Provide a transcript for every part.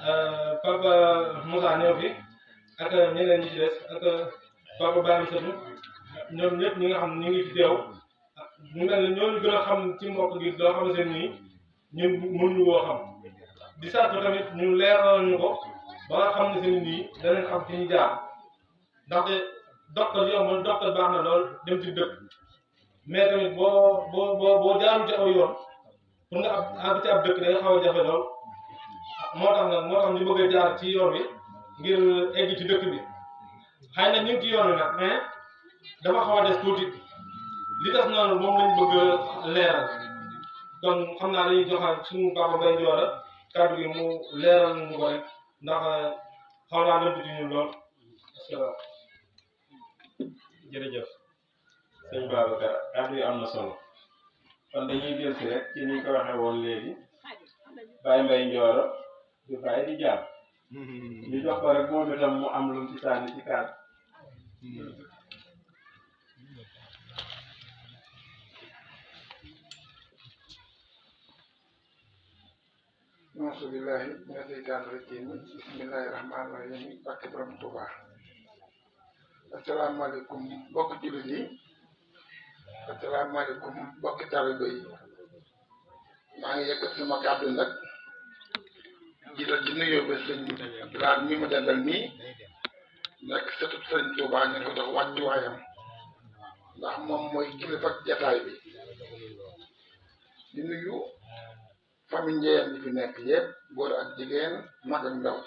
Papa Moussa ñëw fi ak ñeneen ñi ci des ak Papa Baye Moussa ñoom ñëpp ñi nga xam ñu ngi fi teew ñu mel ne ñooñu gën a xam ci mbokk gi loo xamante ne nii ñun mënuñu woo xam di sàkku tamit ñu leeral ñu ko ba nga xam ne seen nii danañ xam fi ñu jaar ndaxte docteur yombul docteur baax na lool dem ci dëkk mais tamit boo jaaru ci aw yoon pour nga àgg ci ab dëkk day xaw a jafe lool moo tax ñu bëgg a jaar ci yoon bi ngir egg ci dëkk bi xëy na ñu ngi ci yoon wi nag mais dafa xaw a des tuuti li des noonu moom lañ bëgg a leeral kon xam naa dañuy joxaat suñu papa Mbaye Ndiora kàddu gi mu leeral ñu ko rek ndax xaw naa leen tuuti ñun lool asalaam. jërëjëf sëñ Babacar kàddu yi am na solo kon dañuy jël si rek ci ni ko waxee woon léegi Baye Mbaye Ndiora di bàyyi di jaar ñu jox ko rek moom itam mu am lu mu ci sànni ci kàddu. auzu billaahi mina sheytaani rajiim bismillaahi rahmaani rahiim barke Borom Tuubaa. asalaamaaleykum mbokki jullit yi asalaamaaleykum mbokki taalibe yi maa ngi yëkkat sama kàddu nag jiital ci nuyoo ba sëñ Abdoulaye mi ma dendal nii nekk sëtub sëñ Tuubaa ñu ko jox wàccuwaayam ndax moom mooy kilifa jataay bi di nuyu famille Ndiéyeen yi fi nekk yëpp góor ak jigéen mag ak ndaw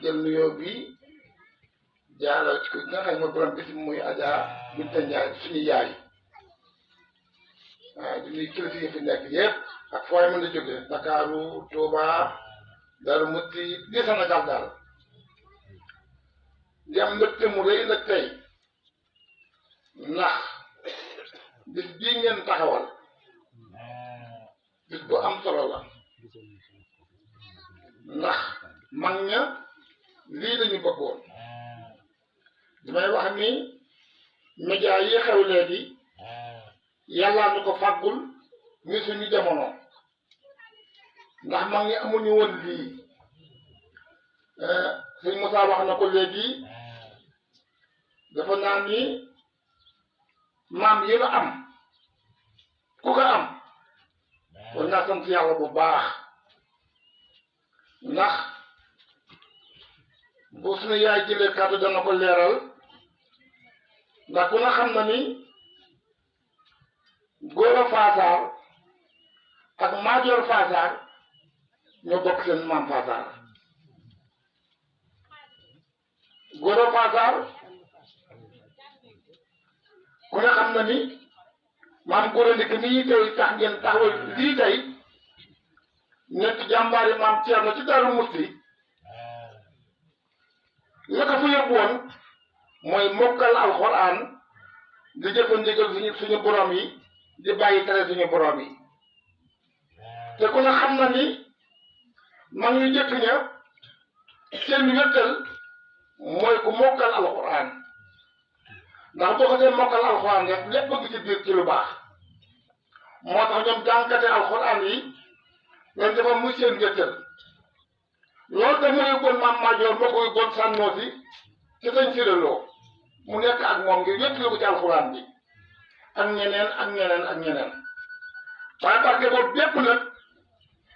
jël nuyoo bi jaarale ci ko nga xam ne mooy borom bis muy Adja Binta Ndiaye suñu yaay waaw di nuyu kilifa yi fi nekk yëpp ak fooy mën a jógee Ndakaaru Touba Darou Mouhty di Sénégal daal di am mbégte mu rëy nag tey ndax bis bii ngeen taxawal bis bu am solo la ndax mag ña lii lañu bëggoon damay wax ni média yi xew léegi yàllaa ñu ko fàggul ni suñu jamono ndax mag ñi amuñu woon lii sëñ Moussa wax na ko léegi dafa naa ni maam yi la am ku ko am war ngaa sant yàlla bu baax ndax bu suñu yaay jëlee kàddu dana ko leeral ndax ku na xam na ni Gora Fassar ak Madior Fassar ñoo bokk seen maam Fassar Gora Fassar ku ne xam na ni maam Gora Ndike nii tey tax ngeen taxawal lii tey nekk jàmbaari maam Thierno ci Darou Mouhty la ko fa yóbbu woon mooy mokkal alxuraan di jëfandigal suñu borom yi di bàyyi tere suñu borom yi te ku ne xam na ni mag ñu jëkk ña seen wéttal mooy ku mokkal alxuraan ndax boo ko see mokkal alxuraan rek lépp bëgg ci biir ci lu baax moo tax ñoom jànkate alxuraan yi leen dafa muy seen wéttal loolu te mu yóbboon maam Madior moo ko yóbboon sànnoo si ci sañ siraloo mu nekk ak moom ngir wéttali ko ci alxuraan bi ak ñeneen ak ñeneen ak ñeneen waaye barke boobu bépp nag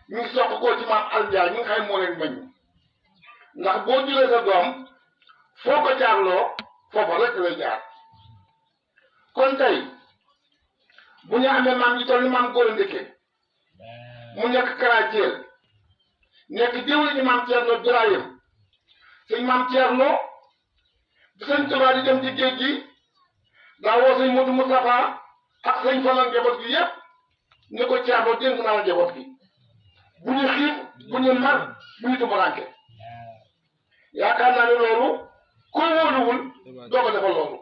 ñu ngi soq koo ci maam Alndiaye ñu ngi xay moo leen meññ ndax boo julee sa doom foo ko jaarloo foofa rek lay jaar kon tey bu ñu amee maam ji toll ni maam Gora Ndike mu nekk Karathiel nekk jëwri ni maam Thierno Birahim sëñ maam Thierno di sëñ Tuubaa di dem ci géej gi daa woo sëñ Modou Moustapha ak sëñ Fallu njaboot gi yëpp ni ko Thierno dénk naa la njaboot gi bu ñu xiif bu ñu mar bu ñu tumuraanke yaakaar naa ne loolu koo wóoluwul doo ko defal loolu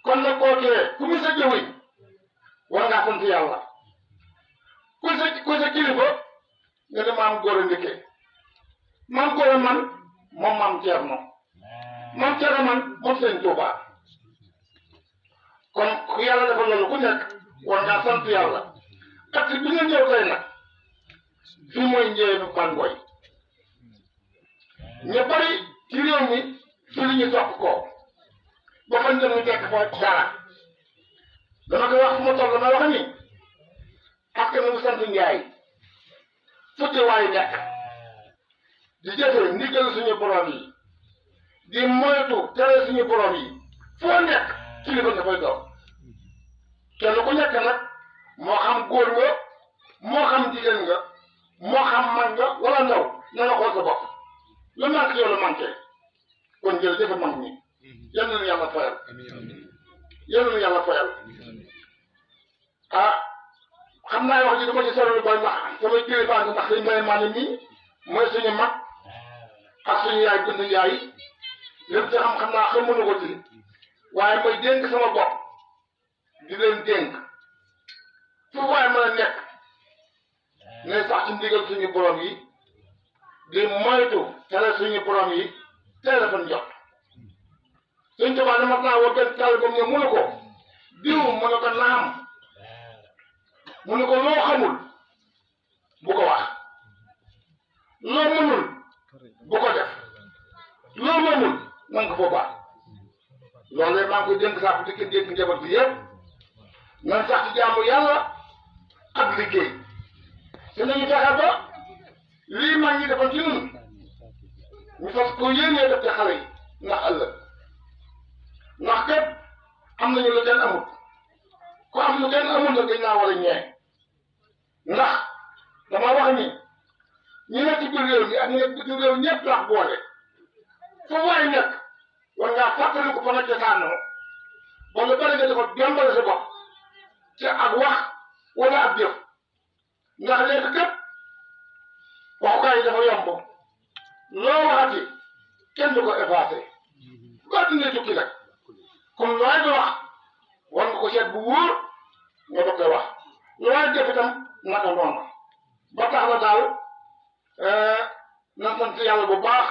kon nag kookee ku mu sa jëwiñ war ngaa sant yàlla ku sa kilifa nga ne maam Gora Ndike maam Gora man moom maam Thierno man moom sëñ Tuubaa kon ku yàlla defal loolu ku nekk war ngaa sant yàlla kat bi nga ñëw tey nag fii mooy njëriñu Bangoy ñu bari ci réew mi fii la ñu topp ko ba fañ dem ñu tekk fa dara dama koy wax fu ma toll dama wax ni parce que mu sant Njaay futti waayu nekk di jëfe ndigal suñu borom yi di moytu tere suñu borom yi foo nekk kilifa nga fay doon kenn ku nekk nag moo xam góor nga moo xam jigéen nga moo xam mag nga wala ndaw na nga xool sa bopp lu manqué yow la manqué kon jërëjëf mag ñi yal na yàlla fayal yal na yàlla fayal ah xam naa wax ji dama ci sori ba ndax samay kilifa nga ndax dañ may maanaam nii mooy suñu mag ak suñu yaay gund yaay lépp ci xam naa xamuñu ko ci waaye mooy dénk sama bopp di leen dénk fu waaye mën a nekk ne sax ci ndigal suñu borom yi di moytu tere suñu borom yi teel a jot suñ tubaab dama naa woo benn taal ba mu ne mënu ko diw mu ne ko naam mu ne ko loo xamul bu ko wax loo mënul bu ko def loo mënul na nga ko foo baax loolu maa ngi koy dénk sax di ko dénk njaboot bi yëpp nan sax ci jaamu yàlla ak liggéey te nañu fexe ba lii mag ñi defoon ci ñun ñu fas ko yéenee def ci xale yi ndax ëllëg ndax kat am nañu lu kenn amul ku am lu kenn amul nag dañ naa war a ñee ndax dama wax ni ñi nekk ci biir réew mi ak ñi nekk bitim réew ñëpp lax boole foofu waay nekk war ngaa fàttali ko fa nga cosaanoo ba lu bari nga dafa jombale sa bopp ci ak wax wala ak jëf ndax léegi kat waxukaay yi dafa yomb loo waxati kenn du ko effacé ba dina tukki nag comme looy di wax war nga ko seet bu wóor nga doog koy wax looy def itam naka noonu ba tax na daal na sant yàlla bu baax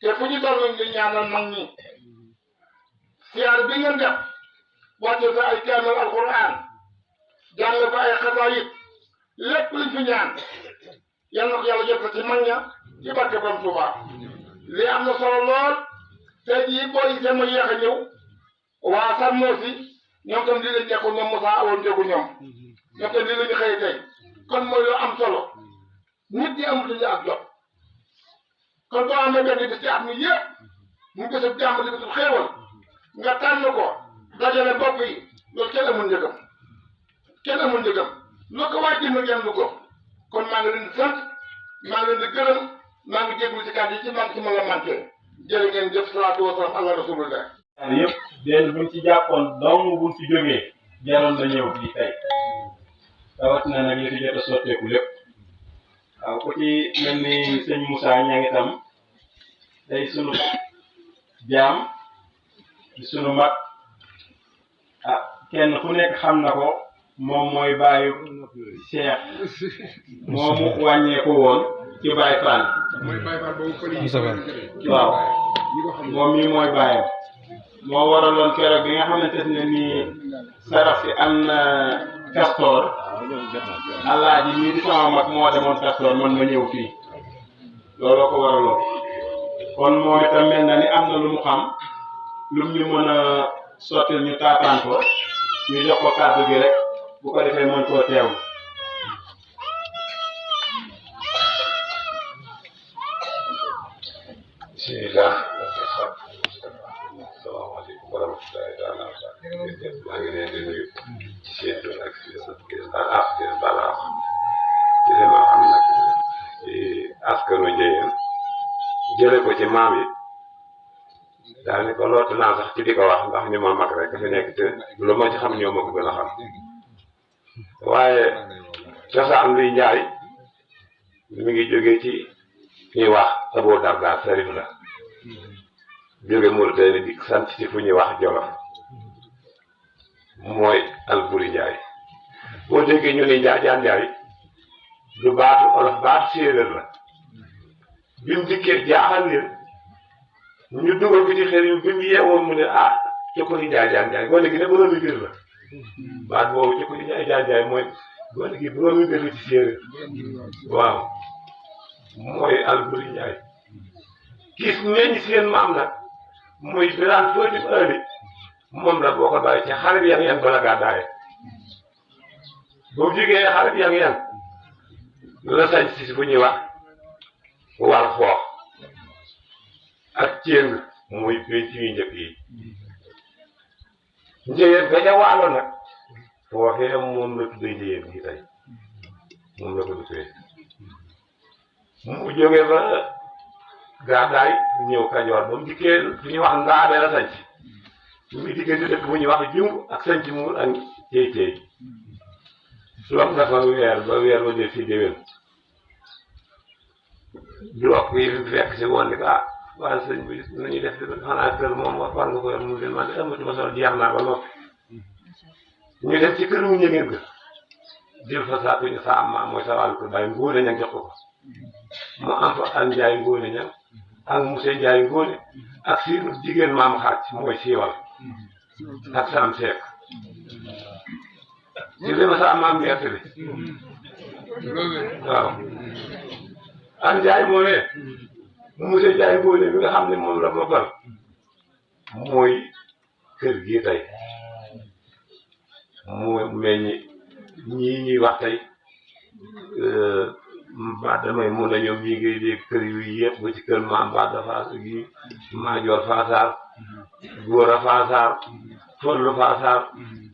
te fu ñu toll ñu ñaanal mag ñi siyaar bi ngeen def wàcce fa ay kaamil alquran jàng fa ay xasaayit lépp luñ fi ñaan yal na ko yàlla jot ci mag ña ci barke Borom Tuuba lii am na solo lool tey jii boo gisee ma yéex a ñëw waa Sànnoosi ñoom tam lii lañ nekku ñoom Moussa awoon njëgu ñoom tam lii la ñu xëy tey kon mooy lu am solo nit ñi amatuñu ak jot kon boo amee benn bis ci at mi yëpp mu gisub jàmm di gisub xéewal nga tànn ko dajale bopp yi loolu kenn amul njëgam lu ko waay jënd kenn lu ko kon maa ngi leen di sant maa ngi leen di gërëm maa ngi jégalu ci kàddu yi ci man ci ma la manqué jërë ngeen jëf salaatu wa salaam ala rasulillah. yëpp benn buñ ci jàppoon dong buñ ci jógee jaroon na ñëw fii tey rawatina nag li fi jot a sotteeku lépp waaw ku ci mel ni sëñ Moussa Niang itam day sunu jaam di sunu mag ah kenn ku nekk xam na ko moom mooy baayu Cheikh moomu wàññeeku woon ci Baye Fall waaw moom mii mooy baayam moo waraloon keroog bi nga xamante ne nii sarax si am na Castor alaaji mii di sama mag moo demoon Castor man ma ñëw fii looloo ko waraloon kon mooy itam mel na ni am na lu mu xam lu ñu mën a sottil ñu taataan ko ñu jox ko kàddu gi rek bu ko defee mën koo teewlu. bismillah asalaamaaleykum wa rahmatullahi taala wa barakatuh maa ngi leen di nuyu ci seen tur ak seen sant di leen baal àq di leen baal àq di leen xam nag ci askanu Njëyeen jële ko ci maam yi daal ni ko lootu naa sax ci di ko wax ndax ñu ma mag rek fi nekk te lu ma ci xam ñoo ma ko gën a xam waaye cosaan luy njaay mi ngi jógee ci ñuy wax Abou Darda Sarif la jóge Mauritanie di sant ci fu ñuy wax Jolof mooy Alburi Njaay boo déggee ñu ne Njaajaan Njaay du baatu olof baatu séeréer la bi mu dikkee jaaxal leen ñu dugal ko ci xel yi bi mu yeewoon mu ne ah ci ko di Njaajaan Njaay gone gi ne borom mbir la baat boobu ci ko di Njaajaan Njaay mooy gone gi boroomi mbir ci séeréer waaw mooy Alburi Njaay kii meññ seen maam nag muy Biraan Fóoti Ëli moom la boo ko bàyyi ci xarit yang bala gàddaaye boo jógee xarit yang la sañ si bu ñuy wax wal xoox ak céng muy penc yu njëkk yi njëyeen ga ca waalo nag foofee moom la tuddee njëyeen gi tey moom la ko tuddee mu jógee ba gàddaay ñëw Kajoor ba mu dikkee fu ñuy wax Ndaade la sanc mu dikkee di dëkk bu ñuy wax Jung ak sanc muur ak Céy loog na fa weer ba del si déwén bloc yi fekk si woon ni ko waaye sëñ bi nañu def xanaa kër moom war nga ko yor mu leen man de amatuma solo jeex naa ba noppi ñu def ci kër mu ñëngeen ga jël fa saa kuñu sa am maam mooy sa wàllu kër bàyyi ngóone ña jox ko mu am fa ak njaay ngóone ña ak monsieur njaay ngóone ak si jigéen maam xaaj mooy siiwal ak saam seek ci li ma sa maam gerte bi waaw ak njaay moomee monsieur njaay ngóone bi nga xam ne moom la bokkal mooy kër gi tey mooy meññi ñii ñuy wax tey Mbada may mun a ñoom ñi ngi dégg kër yu yëpp ba ci kër maam Mbada Faas gi Maajoor Faasaar Góora Faasaar Follu Faasaar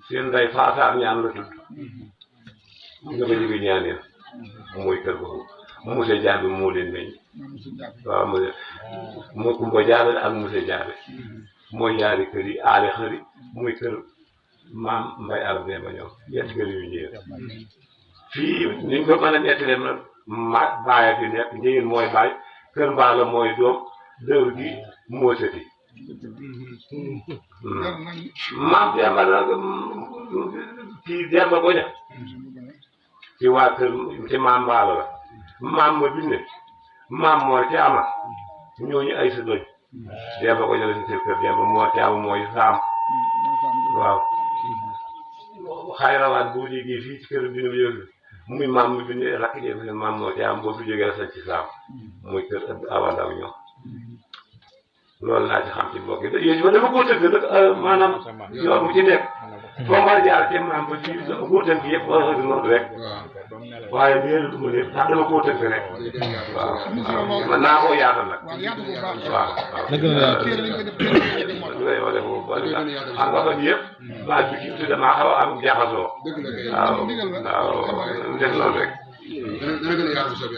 seen ndey Faasaar ñaan la tudd mu nga ba jóge ñaaneen mooy kër boobu monsieur Jaabe moo leen meññ waaw mu Kumba Jaabe ak monsieur Jaabe mooy ñaari kër yi aale xëri muy kër maam Mbay Aram Demba ñoom ñetti kër yu njëriñ fii ni ñu ko mën a nettalee nag baay fi nekk njëriñ mooy baay kër Mbaala mooy doom dër gi moo sëti maam Demba nag kii Demba ko ña ci waa kër ci maam Mbaala la maam ma binne maam moo ci ama ñooñu ay sa doñ Demba ko ña la si kër Demba moo ci ama mooy saam waaw xayrawaan boo déggee fii ci kër bi ñu yëngu muy maam mi bind rakk jëf maam moo ci am boo fi jógee la sañ ci saam muy kër Awa Ndaw ñoom loolu laa ci xam ci mbokk yi yéen ba dama ko tënk nag maanaam yoon bu ci nekk foo ma jaar ci maam ba ci dama koo tënk yëpp wala noonu rek waaye léegi du ma lépp ndax dama koo tënk rek waaw man naa koo yaatal nag waaw waaw def boobu bari na xam nga fan yëpp baat bi kii damaa xaw a am jaxasoo waaw waaw def noonu rek